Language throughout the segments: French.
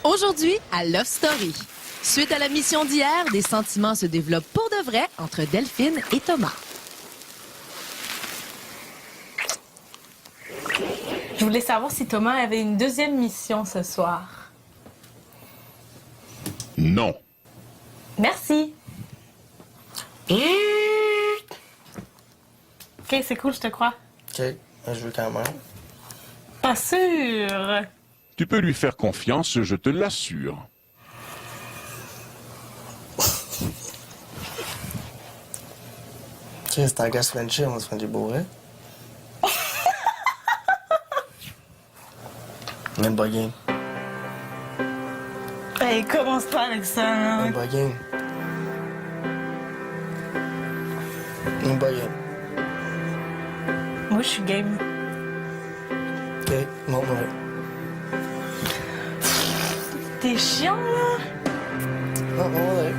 Aujourd'hui, à Love Story. Suite à la mission d'hier, des sentiments se développent pour de vrai entre Delphine et Thomas. Je voulais savoir si Thomas avait une deuxième mission ce soir. Non. Merci. Ok, c'est cool, je te crois. Ok, je veux quand même. Pas sûr. Tu peux lui faire confiance, je te l'assure. Ok, c'est un gars Frenchy, on va se faire du bourré. Même pas game. Hey, commence pas avec ça, là. Même pas game. Même pas game. Moi, je suis game. Ok, non, ouais. T'es chiant, là. Non, ouais.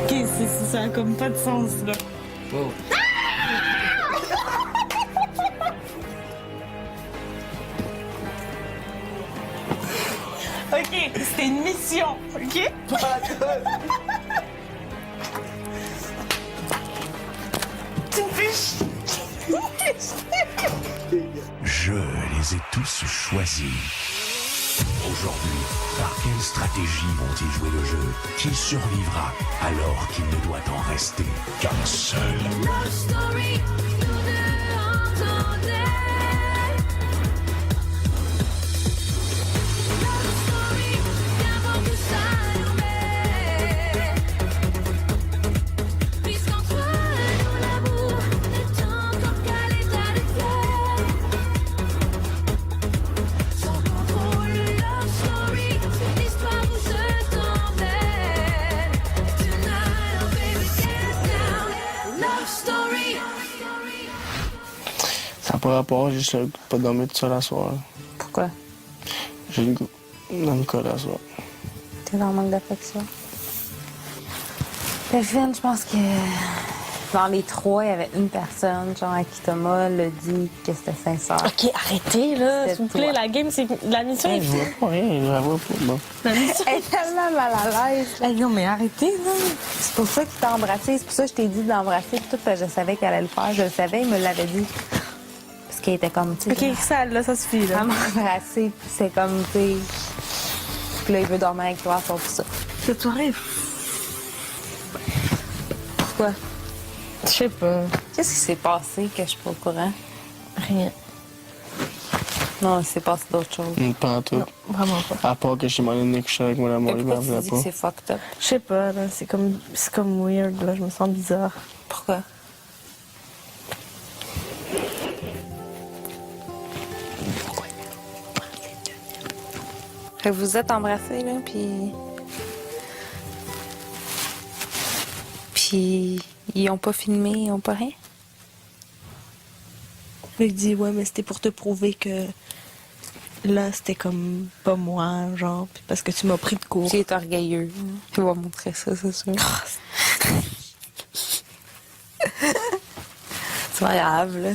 Ok, ça a comme pas de sens, là. Oh. Ok, c'était une mission, ok? Tu me fais chier. Je les ai tous choisis. Aujourd'hui, par quelle stratégie vont-ils jouer le jeu? Qui survivra alors qu'il ne doit en rester qu'un seul? Love story, nous deux entendez. Love story, bien avant que ça nous mette. Puisqu'entre nous l'amour n'est encore qu'à l'état de fleurs. Sans contrôle, love story, c'est l'histoire où je t'emmène. Tonight, oh baby, get down. Love story. Ça n'a pas rapport, j'ai juste le goût de pas dormir tout seul à soir. Pourquoi? J'ai le goût dans le col à soir. T'es dans le manque d'affection. Delphine, je pense que dans les trois, il y avait une personne, genre, à qui Thomas l'a dit que c'était sincère. Ok, arrêtez, là, C'est s'il vous plaît. toi. La game, c'est... La mission est Je vois pas rien, je la vois pas. Bon. La mission... Elle est tellement mal à l'aise. Hey, non, mais arrêtez, là. C'est pour ça qu'il t'a embrassé. C'est pour ça que je t'ai dit d'embrasser. Tout, parce que je savais qu'elle allait le faire. Je le savais, il me l'avait dit. Parce qu'elle était comme, tu sais, Ok, ça, là, ça suffit, elle là. m'a embrassé. Puis c'est comme, tu sais. Puis là, il veut dormir avec toi, sauf ça. Cette soirée... Pourquoi? Je sais pas. Qu'est-ce qui s'est passé que je suis pas au courant? Rien. Non, il s'est passé d'autres choses. Pas en tout. Non, vraiment pas. À part que je suis mal que je suis avec mon amour, Et il pourquoi m'en tu voulait dis que pas. c'est fucked up? Je sais pas, là, c'est comme weird, là, je me sens bizarre. Pourquoi? Fait que vous êtes embrassés, là, puis... Puis... Ils ont pas filmé, ils ont pas rien? Il dit, ouais, mais c'était pour te prouver que là, c'était comme pas moi, genre, puis parce que tu m'as pris de court. Puis il est orgueilleux. Il va montrer ça, c'est sûr. C'est pas grave, là.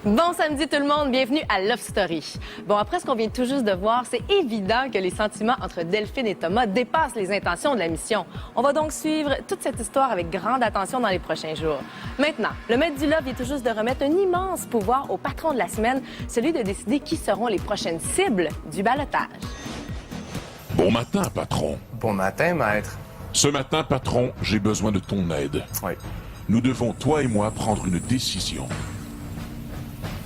Bon samedi tout le monde, bienvenue à Love Story. Bon, après ce qu'on vient tout juste de voir, c'est évident que les sentiments entre Delphine et Thomas dépassent les intentions de la mission. On va donc suivre toute cette histoire avec grande attention dans les prochains jours. Maintenant, le maître du Love vient tout juste de remettre un immense pouvoir au patron de la semaine, celui de décider qui seront les prochaines cibles du ballottage. Bon matin, patron. Bon matin, maître. Ce matin, patron, j'ai besoin de ton aide. Oui. Nous devons, toi et moi, prendre une décision.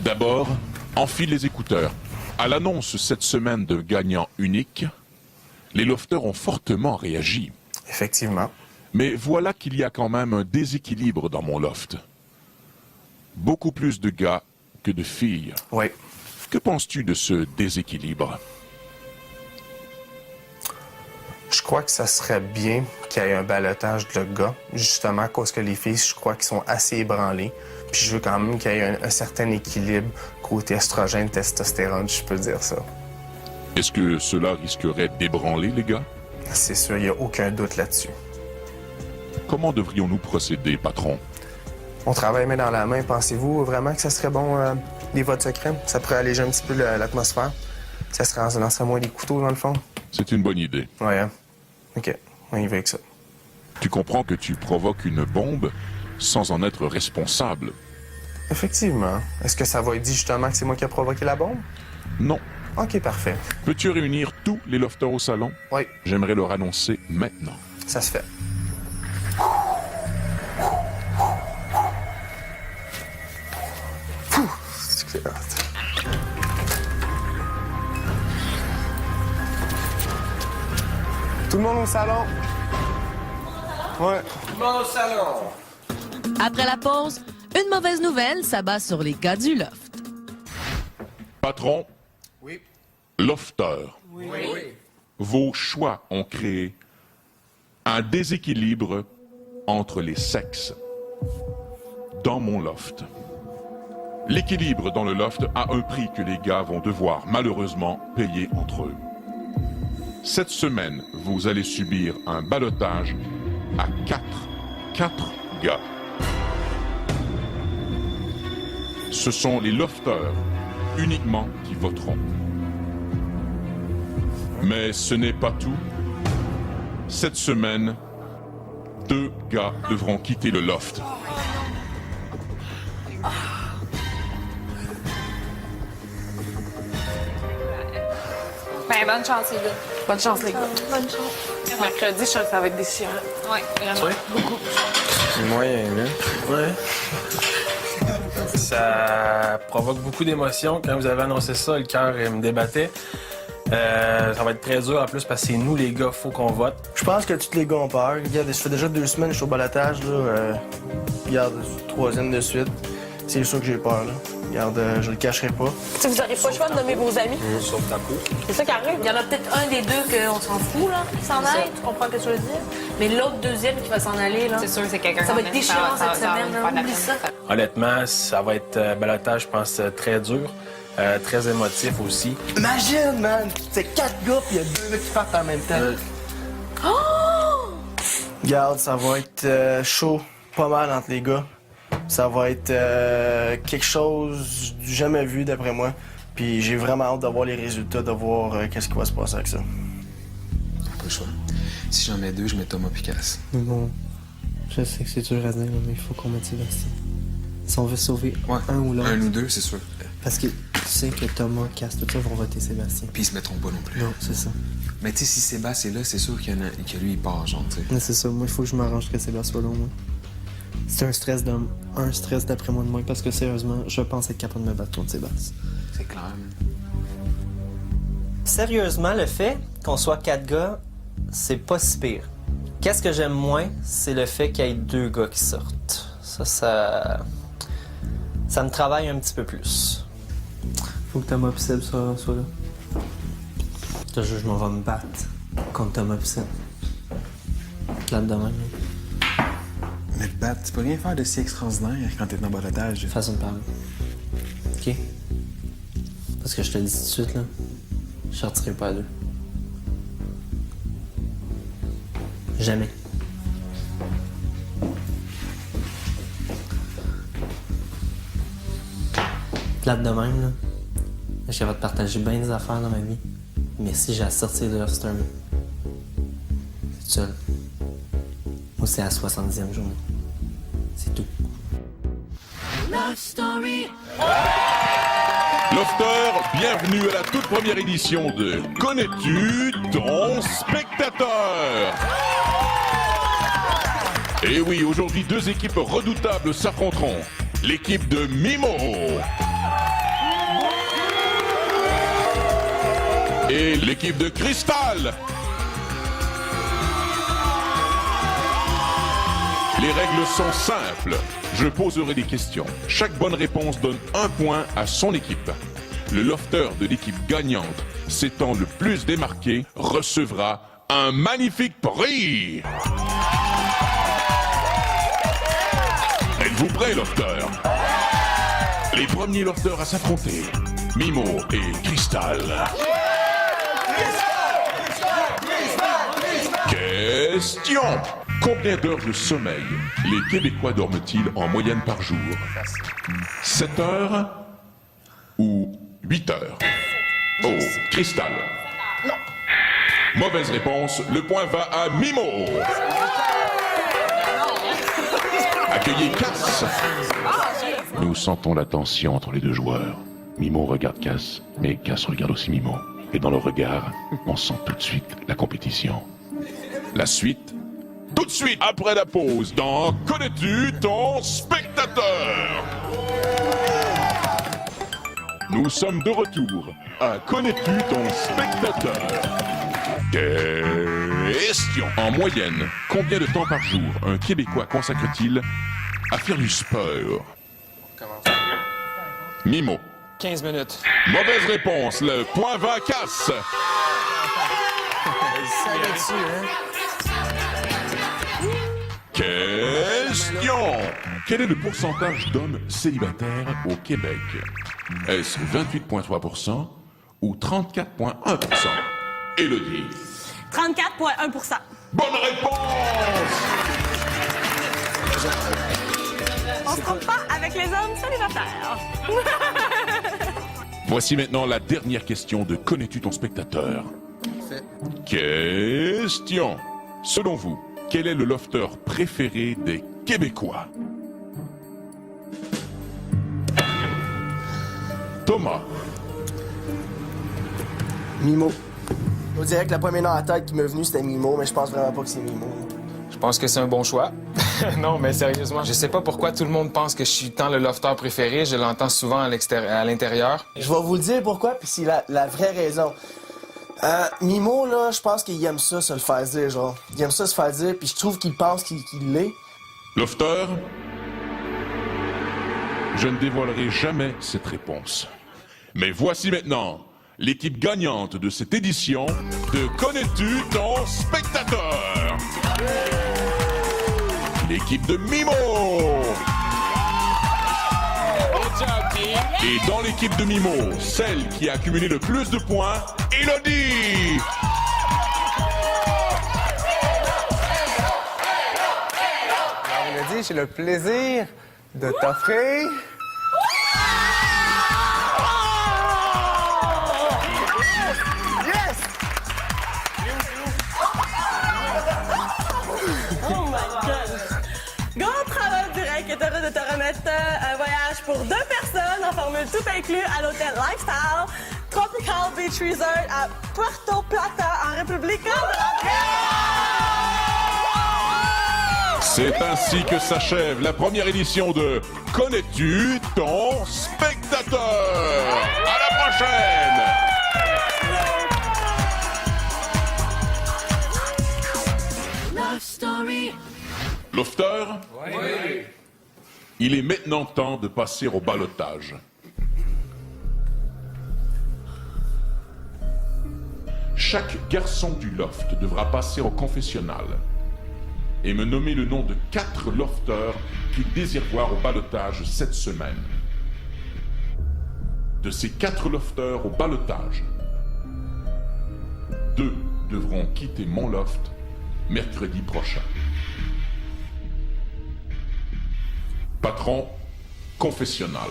D'abord, enfile les écouteurs. À l'annonce cette semaine de gagnant unique, les lofters ont fortement réagi. Effectivement. Mais voilà qu'il y a quand même un déséquilibre dans mon loft. Beaucoup plus de gars que de filles. Oui. Que penses-tu de ce déséquilibre? Je crois que ça serait bien qu'il y ait un ballottage de gars, justement à cause que les filles, je crois qu'ils sont assez ébranlées. Puis je veux quand même qu'il y ait un certain équilibre côté estrogène, testostérone, je peux dire ça. Est-ce que cela risquerait d'ébranler les gars? C'est sûr, il n'y a aucun doute là-dessus. Comment devrions-nous procéder, patron? On travaille main dans la main. Pensez-vous vraiment que ça serait bon, des votes secrets? Ça pourrait alléger un petit peu l'atmosphère. Ça lancerait moins des couteaux, dans le fond. C'est une bonne idée. Ouais, hein? OK, on y va avec ça. Tu comprends que tu provoques une bombe sans en être responsable? Effectivement. Est-ce que ça va être dit justement que c'est moi qui ai provoqué la bombe? Non. OK, parfait. Peux-tu réunir tous les lofters au salon? Oui, J'aimerais leur annoncer maintenant. ça se fait. C'est clair. Tout le monde au salon? Ouais. Après la pause, une mauvaise nouvelle s'abat sur les gars du loft. Patron, Oui. lofter, vos choix ont créé un déséquilibre entre les sexes dans mon loft. L'équilibre dans le loft a un prix que les gars vont devoir malheureusement payer entre eux. Cette semaine, vous allez subir un ballottage à 4 gars. Ce sont les lofters uniquement qui voteront. Mais ce n'est pas tout. Cette semaine, 2 gars devront quitter le loft. Ben, bonne chance, les gars. Bonne chance, les gars. Bonne chance. Mercredi, je sens que ça va être déchirant. Oui, vraiment. Beaucoup. Moyen, là. Ouais. Ça provoque beaucoup d'émotions. Quand vous avez annoncé ça, le cœur me débattait. Ça va être très dur en plus parce que c'est nous les gars, faut qu'on vote. Je pense que tous les gars ont peur. Regarde, ça fait déjà 2 semaines que je suis au balotage, là. Regarde, 3e de suite. C'est sûr que j'ai peur, là. Regarde, je le cacherai pas. Si vous n'aurez pas le choix de nommer vos amis, Sauf ta peau. c'est ça qui arrive. Il y en a peut-être un des deux qu'on s'en fout, là, qui s'en aille. Tu comprends ce que je veux dire? Mais l'autre deuxième qui va s'en aller, là. C'est sûr, c'est quelqu'un Ça va qu'on être aime. déchirant Ça va- cette ça va semaine, faire là. de la Oublie peine. ça. Honnêtement, ça va être ballottage, je pense, très dur. Très émotif aussi. Imagine, man! C'est 4 gars, puis il y a 2 gars qui partent en même temps. Regarde, ça va être chaud, pas mal entre les gars. Ça va être quelque chose du jamais vu, d'après moi. Puis j'ai vraiment hâte de voir les résultats, de voir qu'est-ce qui va se passer avec ça. Pas le choix. Si j'en mets 2, je mets Thomas Picasse. Bon, je sais que c'est dur à dire, mais il faut qu'on mette Sébastien. Si on veut sauver un ou l'autre. Un ou 2, c'est sûr. Parce que tu sais que Thomas, Cass, tout ça vont voter Sébastien. Puis ils se mettront pas non plus. Non, c'est ça. Mais tu sais, si Sébastien est là, c'est sûr que lui, il part, genre, tu sais. Mais c'est ça, moi, il faut que je m'arrange que Sébastien soit là, moi. C'est un stress d'après moi de moins, parce que sérieusement, je pense être capable de me battre contre Sébastien. C'est clair, man. Sérieusement, le fait qu'on soit 4 gars, c'est pas si pire. Qu'est-ce que j'aime moins, c'est le fait qu'il y ait 2 gars qui sortent. Ça me travaille un petit peu plus. Faut que Thomas et Seb soient là. Je m'en vais me battre contre Thomas et Seb. Plate de même. Mais te battre, tu peux rien faire de si extraordinaire quand t'es dans le balotage. Façon de parler. OK? Parce que je te le dis tout de suite, là, je sortirai pas à 2. Jamais. Plate de même, là. Je suis capable de partager bien des affaires dans ma vie. Mais si j'ai à sortir de c'est un... C'est seul. Moi, c'est à la 70e journée. C'est tout. Love Story. Lofter, bienvenue à la toute première édition de Connais-tu ton spectateur? Et oui, aujourd'hui, 2 équipes redoutables s'affronteront. L'équipe de Mimo et l'équipe de Cristal. Les règles sont simples. Je poserai des questions. Chaque bonne réponse donne 1 point à son équipe. Le lofter de l'équipe gagnante, s'étant le plus démarqué, recevra un magnifique prix. Êtes-vous prêts, lofters? Les premiers lofters à s'affronter, Mimo et Cristal. Question. Combien d'heures de sommeil les Québécois dorment-ils en moyenne par jour? 7 heures ou 8 heures? Oh, Cristal. Non. Mauvaise réponse, le point va à Mimo. Accueillez Cass. Nous sentons la tension entre les deux joueurs. Mimo regarde Cass, mais Cass regarde aussi Mimo. Et dans le regard, on sent tout de suite la compétition. La suite, tout de suite après la pause, dans Connais-tu ton spectateur? Nous sommes de retour à Connais-tu ton spectateur? Question. En moyenne, combien de temps par jour un Québécois consacre-t-il à faire du sport? Mimo. 15 minutes. Mauvaise réponse, le point va à Cass. Question. Quel est le pourcentage d'hommes célibataires au Québec? Est-ce 28,3% ou 34,1%? Élodie. 34,1%. Bonne réponse! On se trompe pas avec les hommes célibataires. Voici maintenant la dernière question de Connais-tu ton spectateur? Question. Selon vous, quel est le lofter préféré des Québécois? Thomas. Mimo. On dirait que la première dans la tête qui m'est venue, c'était Mimo, mais je pense vraiment pas que c'est Mimo. Je pense que c'est un bon choix. Non, mais sérieusement, je sais pas pourquoi tout le monde pense que je suis tant le lofter préféré. Je l'entends souvent à l'intérieur. Je vais vous le dire pourquoi, puis c'est la vraie raison. Mimo, là, je pense qu'il aime ça, se le faire dire, genre. Il aime ça se faire dire, puis je trouve qu'il pense qu'il l'est. Lofter, je ne dévoilerai jamais cette réponse. Mais voici maintenant l'équipe gagnante de cette édition de Connais-tu ton spectateur? L'équipe de Mimo! Et dans l'équipe de Mimo, celle qui a accumulé le plus de points, Élodie! Alors, Élodie, j'ai le plaisir de t'offrir... Oh my God! Grand travail direct est heureux de te remettre un voyage pour 2 personnes en formule tout inclus à l'hôtel Lifestyle Tropical Beach Resort à Puerto Plata en République dominicaine. C'est ainsi que s'achève la première édition de Connais-tu ton spectateur? À la prochaine! Love Story. Lofter? Oui. Il est maintenant temps de passer au ballottage. Chaque garçon du loft devra passer au confessionnal et me nommer le nom de 4 lofters qu'il désire voir au ballottage cette semaine. De ces 4 lofters au ballottage, 2 devront quitter mon loft mercredi prochain. Patron, confessionnal.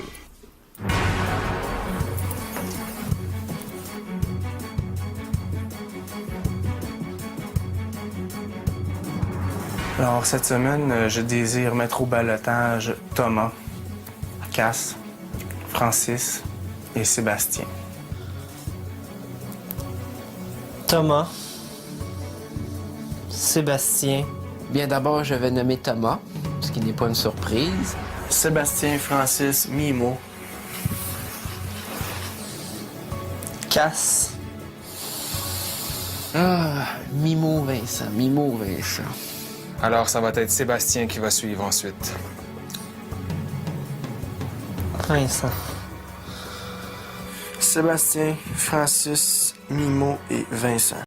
Alors, cette semaine, je désire mettre au ballottage Thomas, Cass, Francis et Sébastien. Thomas, Sébastien. Bien d'abord, je vais nommer Thomas, ce qui n'est pas une surprise. Sébastien, Francis, Mimo. Cass. Ah, Mimo Vincent, Mimo Vincent. Alors, ça va être Sébastien qui va suivre ensuite. Vincent. Sébastien, Francis, Mimo et Vincent.